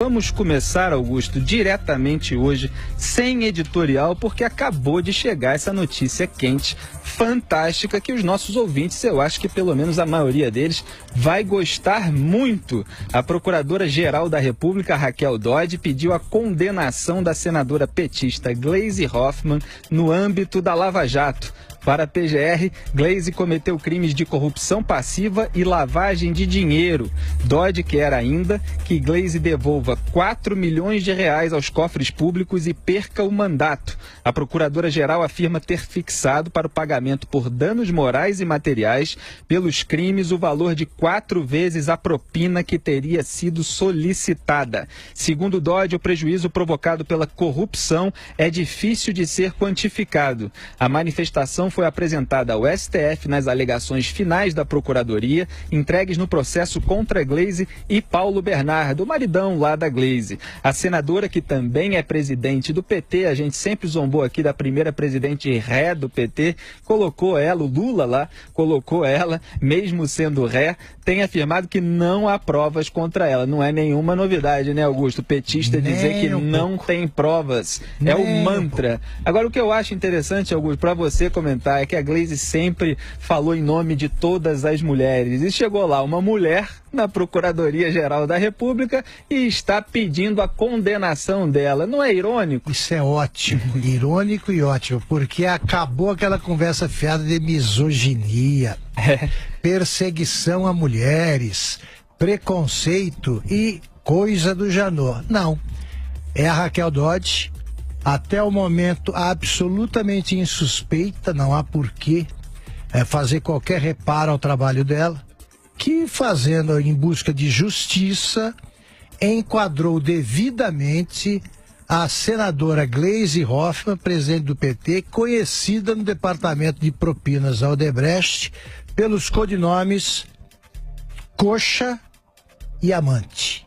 Vamos começar, Augusto, diretamente hoje, sem editorial, porque acabou de chegar essa notícia quente, fantástica, que os nossos ouvintes, eu acho que pelo menos a maioria deles, vai gostar muito. A Procuradora-Geral da República, Raquel Dodge, pediu a condenação da senadora petista Gleisi Hoffmann no âmbito da Lava Jato. Para a PGR, Gleisi cometeu crimes de corrupção passiva e lavagem de dinheiro. Dodge quer ainda que Gleisi devolva 4 milhões de reais aos cofres públicos e perca o mandato. A Procuradora-Geral afirma ter fixado para o pagamento por danos morais e materiais pelos crimes o valor de 4 vezes a propina que teria sido solicitada. Segundo Dodge, o prejuízo provocado pela corrupção é difícil de ser quantificado. A manifestação foi apresentada ao STF nas alegações finais da Procuradoria, entregues no processo contra Gleisi e Paulo Bernardo, o maridão lá da Gleisi. A senadora, que também é presidente do PT, a gente sempre zombou aqui da primeira presidente ré do PT, colocou ela, o Lula lá, colocou ela, mesmo sendo ré, tem afirmado que não há provas contra ela. Não é nenhuma novidade, né, Augusto? Petista dizer que não tem provas. É o mantra. Agora, o que eu acho interessante, Augusto, para você comentar, é que a Gleisi sempre falou em nome de todas as mulheres. E chegou lá uma mulher na Procuradoria-Geral da República e está pedindo a condenação dela. Não é irônico? Isso é ótimo, irônico e ótimo, porque acabou aquela conversa fiada de misoginia, perseguição a mulheres, preconceito e coisa do Janot. Não, é a Raquel Dodge, até o momento absolutamente insuspeita, não há porquê fazer qualquer reparo ao trabalho dela, que fazendo em busca de justiça, enquadrou devidamente a senadora Gleisi Hoffmann, presidente do PT, conhecida no departamento de propinas da Odebrecht pelos codinomes Coxa e Amante.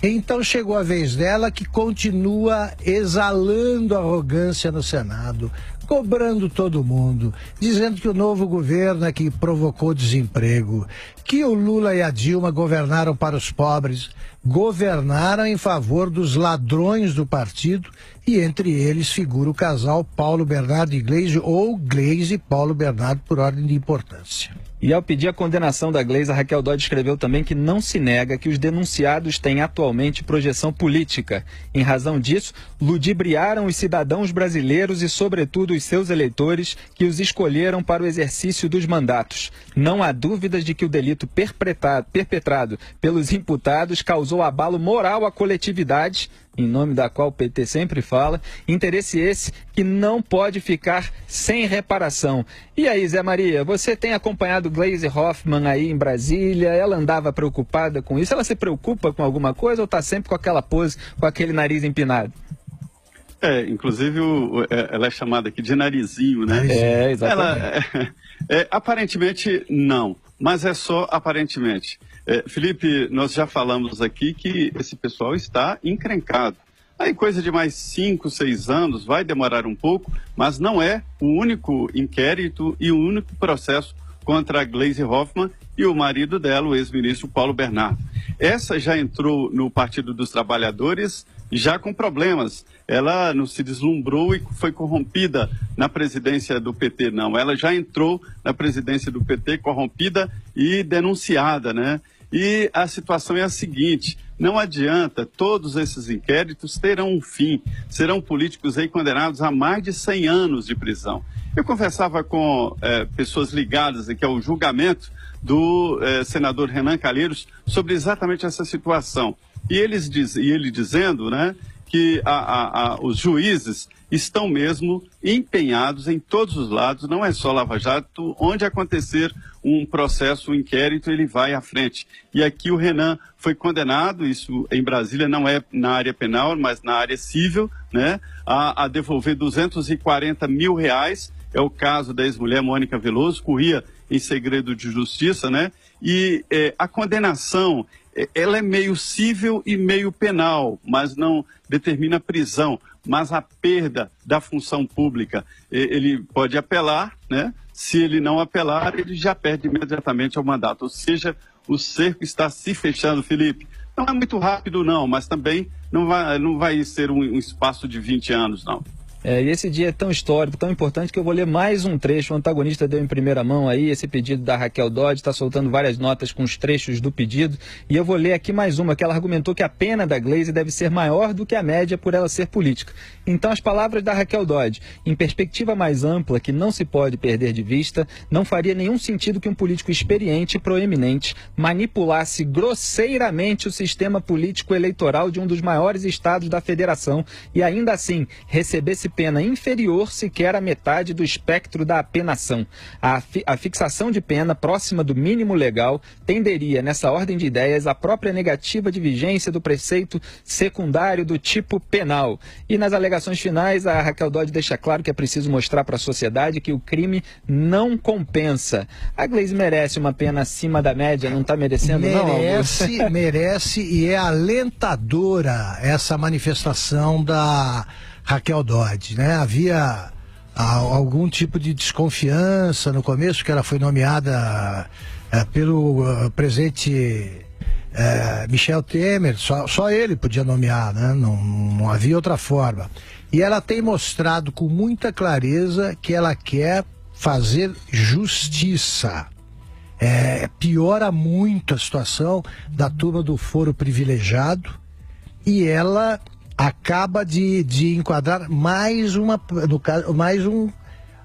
Então chegou a vez dela, que continua exalando arrogância no Senado, cobrando todo mundo, dizendo que o novo governo é que provocou desemprego, que o Lula e a Dilma governaram para os pobres, governaram em favor dos ladrões do partido, e entre eles figura o casal Paulo Bernardo e Gleisi, ou Gleisi e Paulo Bernardo, por ordem de importância. E ao pedir a condenação da Gleisi, a Raquel Dodge escreveu também que não se nega que os denunciados têm atualmente projeção política. Em razão disso, ludibriaram os cidadãos brasileiros e, sobretudo, os seus eleitores que os escolheram para o exercício dos mandatos. Não há dúvidas de que o delito perpetrado pelos imputados causou abalo moral à coletividade, em nome da qual o PT sempre fala, interesse esse que não pode ficar sem reparação. E aí, Zé Maria, você tem acompanhado Gleisi Hoffmann aí em Brasília? Ela andava preocupada com isso? Ela se preocupa com alguma coisa ou está sempre com aquela pose, com aquele nariz empinado? Inclusive ela é chamada aqui de narizinho, né? Exatamente. Aparentemente não, mas é só aparentemente. Felipe, nós já falamos aqui que esse pessoal está encrencado. Aí coisa de mais 5, 6 anos, vai demorar um pouco, mas não é o único inquérito e o único processo contra a Gleisi Hoffmann e o marido dela, o ex-ministro Paulo Bernardo. Essa já entrou no Partido dos Trabalhadores já com problemas. Ela não se deslumbrou e foi corrompida na presidência do PT, não. Ela já entrou na presidência do PT corrompida e denunciada, né? E a situação é a seguinte: não adianta, todos esses inquéritos terão um fim, serão políticos aí condenados a mais de 100 anos de prisão. Eu conversava com pessoas ligadas aqui ao julgamento do senador Renan Calheiros sobre exatamente essa situação. E ele dizendo, né, que os juízes estão mesmo empenhados em todos os lados, não é só Lava Jato, onde acontecer um processo, um inquérito, ele vai à frente. E aqui o Renan foi condenado, isso em Brasília não é na área penal, mas na área civil, né, a devolver 240 mil reais, é o caso da ex-mulher Mônica Veloso, corria em segredo de justiça, né, e a condenação, ela é meio civil e meio penal, mas não determina prisão, mas a perda da função pública. Ele pode apelar, né? Se ele não apelar, ele já perde imediatamente o mandato. Ou seja, o cerco está se fechando, Felipe. Não é muito rápido, não, mas também não vai ser um espaço de 20 anos, não. E esse dia é tão histórico, tão importante, que eu vou ler mais um trecho. O antagonista deu em primeira mão aí esse pedido da Raquel Dodge, está soltando várias notas com os trechos do pedido. E eu vou ler aqui mais uma, que ela argumentou que a pena da Gleisi deve ser maior do que a média por ela ser política. Então, as palavras da Raquel Dodge, em perspectiva mais ampla, que não se pode perder de vista, não faria nenhum sentido que um político experiente e proeminente manipulasse grosseiramente o sistema político eleitoral de um dos maiores estados da federação e ainda assim recebesse pena inferior sequer à metade do espectro da apenação. A fixação de pena próxima do mínimo legal tenderia, nessa ordem de ideias, à própria negativa de vigência do preceito secundário do tipo penal. E nas alegações finais, a Raquel Dodge deixa claro que é preciso mostrar para a sociedade que o crime não compensa. A Gleisi merece uma pena acima da média, não está merecendo, não? Merece, e é alentadora essa manifestação da Raquel Dodge, né? Havia algum tipo de desconfiança no começo, que ela foi nomeada pelo presidente Michel Temer, só ele podia nomear, né? Não havia outra forma. E ela tem mostrado com muita clareza que ela quer fazer justiça. Piora muito a situação da turma do foro privilegiado, e ela acaba de enquadrar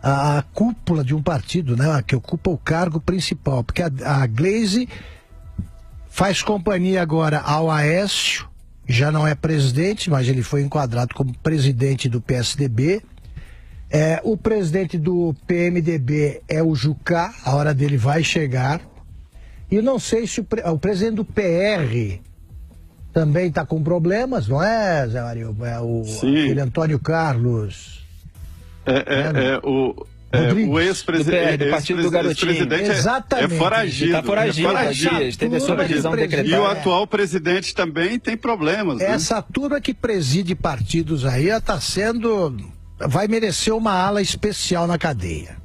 a cúpula de um partido, né, que ocupa o cargo principal, porque a Gleisi faz companhia agora ao Aécio, já não é presidente, mas ele foi enquadrado como presidente do PSDB. O presidente do PMDB é o Jucá, a hora dele vai chegar. E eu não sei se o presidente do PR também está com problemas, não é, Zé Maria? Aquele Antônio Carlos. O ex-presidente do Partido do Garotinho. Exatamente. É foragido. Está foragido há dias, teve a sua prisão decretada. E o atual presidente também tem problemas. Essa turma que preside partidos aí vai merecer uma ala especial na cadeia.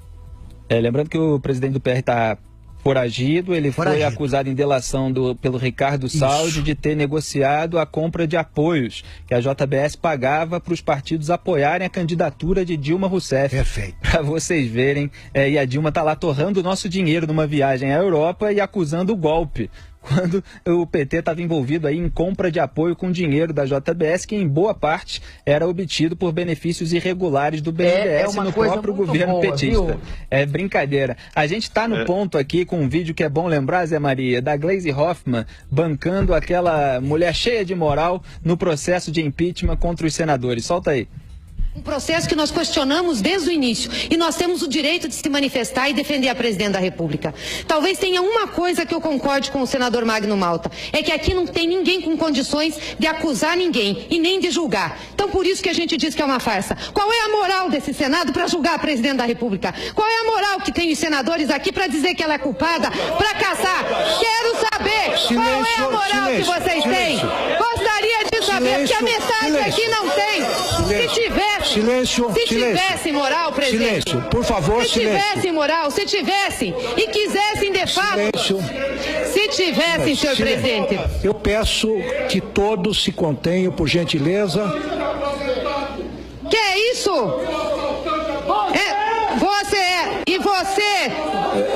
Lembrando que o presidente do PR está foragido, ele foi acusado em delação pelo Ricardo Saldi de ter negociado a compra de apoios que a JBS pagava para os partidos apoiarem a candidatura de Dilma Rousseff. Perfeito. Para vocês verem, e a Dilma está lá torrando o nosso dinheiro numa viagem à Europa e acusando o golpe, quando o PT estava envolvido aí em compra de apoio com dinheiro da JBS, que em boa parte era obtido por benefícios irregulares do BNDES no próprio governo petista. Viu? É brincadeira. A gente está no ponto aqui com um vídeo que é bom lembrar, Zé Maria, da Gleisi Hoffmann bancando aquela mulher cheia de moral no processo de impeachment contra os senadores. Solta aí. Um processo que nós questionamos desde o início, e nós temos o direito de se manifestar e defender a presidente da República. Talvez tenha uma coisa que eu concorde com o senador Magno Malta, é que aqui não tem ninguém com condições de acusar ninguém e nem de julgar. Então por isso que a gente diz que é uma farsa. Qual é a moral desse Senado para julgar a presidente da República? Qual é a moral que tem os senadores aqui para dizer que ela é culpada, para caçar? Quero saber qual é a moral que vocês têm. Gostaria de saber, porque a metade aqui não tem. Se tivesse moral, presidente. Silêncio, por favor, se tivesse moral, se tivessem e quisessem de fato. Se tivessem, senhor presidente. Eu peço que todos se contenham, por gentileza. Que é isso? E você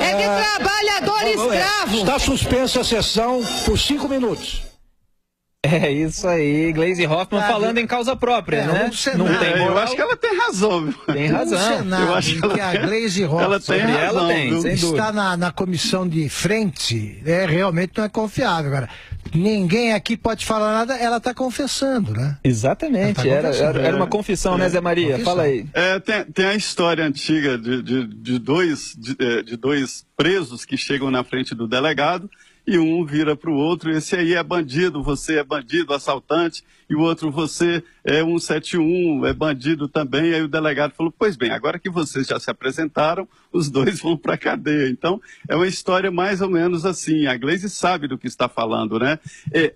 é de trabalhador escravo. Está suspensa a sessão por 5 minutos. É isso aí, Gleisi Hoffmann falando em causa própria, né? Não tem moral. Eu acho que ela tem razão, viu? Tem razão. Eu acho que a Gleisi Hoffmann ela tem razão, está na comissão de frente, realmente não é confiável. Agora, ninguém aqui pode falar nada, ela está confessando, né? Exatamente, era uma confissão, né, Zé Maria? Confissão. Fala aí. Tem a história antiga de dois presos que chegam na frente do delegado, e um vira para o outro, esse aí é bandido, você é bandido, assaltante, e o outro, você é 171, é bandido também. Aí o delegado falou, pois bem, agora que vocês já se apresentaram, os dois vão para a cadeia. Então, é uma história mais ou menos assim, a Gleisi sabe do que está falando, né?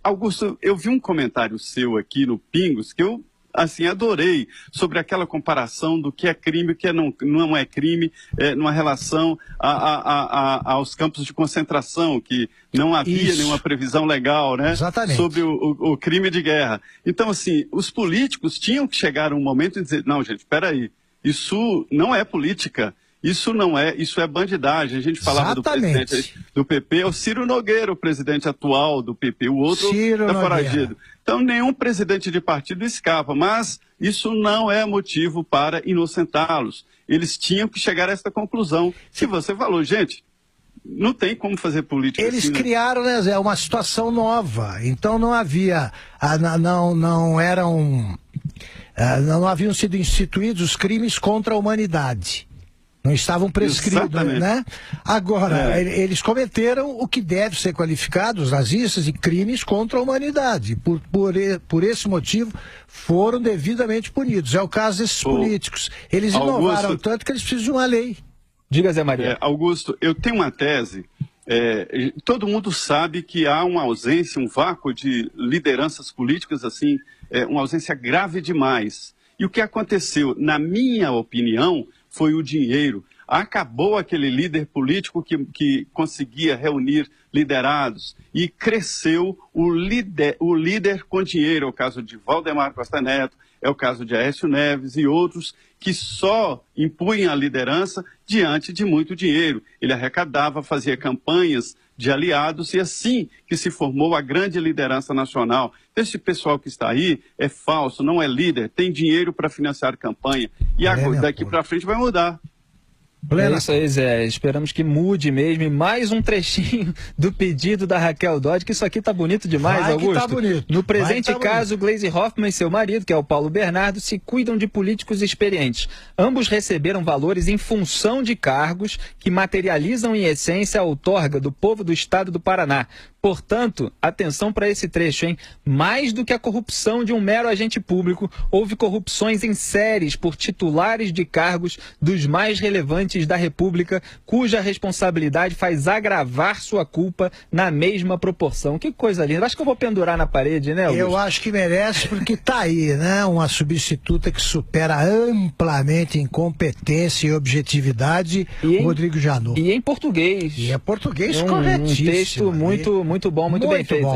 Augusto, eu vi um comentário seu aqui no Pingos, que eu assim, adorei sobre aquela comparação do que é crime e o que não é crime, numa relação aos campos de concentração, que não havia nenhuma previsão legal, né? Exatamente. Sobre o crime de guerra. Então, assim, os políticos tinham que chegar a um momento e dizer, não, gente, espera aí, isso não é política. Isso é bandidagem. A gente falava do presidente do PP, é o Ciro Nogueira, o presidente atual do PP, o outro está foragido. Então, nenhum presidente de partido escapa, mas isso não é motivo para inocentá-los. Eles tinham que chegar a essa conclusão. Se você falou, gente, não tem como fazer política. Eles assim, criaram, né, Zé, uma situação nova. Então não havia, não haviam sido instituídos os crimes contra a humanidade. Não estavam prescritos, né? Agora, eles cometeram o que deve ser qualificado, os nazistas, de crimes contra a humanidade. Por esse motivo, foram devidamente punidos. É o caso desses políticos. Eles inovaram tanto que eles precisam de uma lei. Diga, Zé Maria. Augusto, eu tenho uma tese. Todo mundo sabe que há uma ausência, um vácuo de lideranças políticas, assim, uma ausência grave demais. E o que aconteceu, na minha opinião, foi o dinheiro. Acabou aquele líder político que conseguia reunir liderados e cresceu o líder com dinheiro. É o caso de Valdemar Costa Neto, é o caso de Aécio Neves e outros que só impunham a liderança diante de muito dinheiro. Ele arrecadava, fazia campanhas de aliados e assim que se formou a grande liderança nacional. Esse pessoal que está aí é falso, não é líder, tem dinheiro para financiar campanha e daqui para frente vai mudar. É isso aí, Zé. Esperamos que mude mesmo. E mais um trechinho do pedido da Raquel Dodge, que isso aqui tá bonito demais, Augusto. Tá bonito. No presente caso, Gleisi Hoffmann e seu marido, que é o Paulo Bernardo, se cuidam de políticos experientes. Ambos receberam valores em função de cargos que materializam em essência a outorga do povo do estado do Paraná. Portanto, atenção para esse trecho, hein? Mais do que a corrupção de um mero agente público, houve corrupções em séries por titulares de cargos dos mais relevantes da República, cuja responsabilidade faz agravar sua culpa na mesma proporção. Que coisa linda. Acho que eu vou pendurar na parede, né, Augusto? Eu acho que merece, porque tá aí, né? Uma substituta que supera amplamente em competência e objetividade o Rodrigo Janot. E em português. E é português corretíssimo. Um texto muito bom, muito bem feito.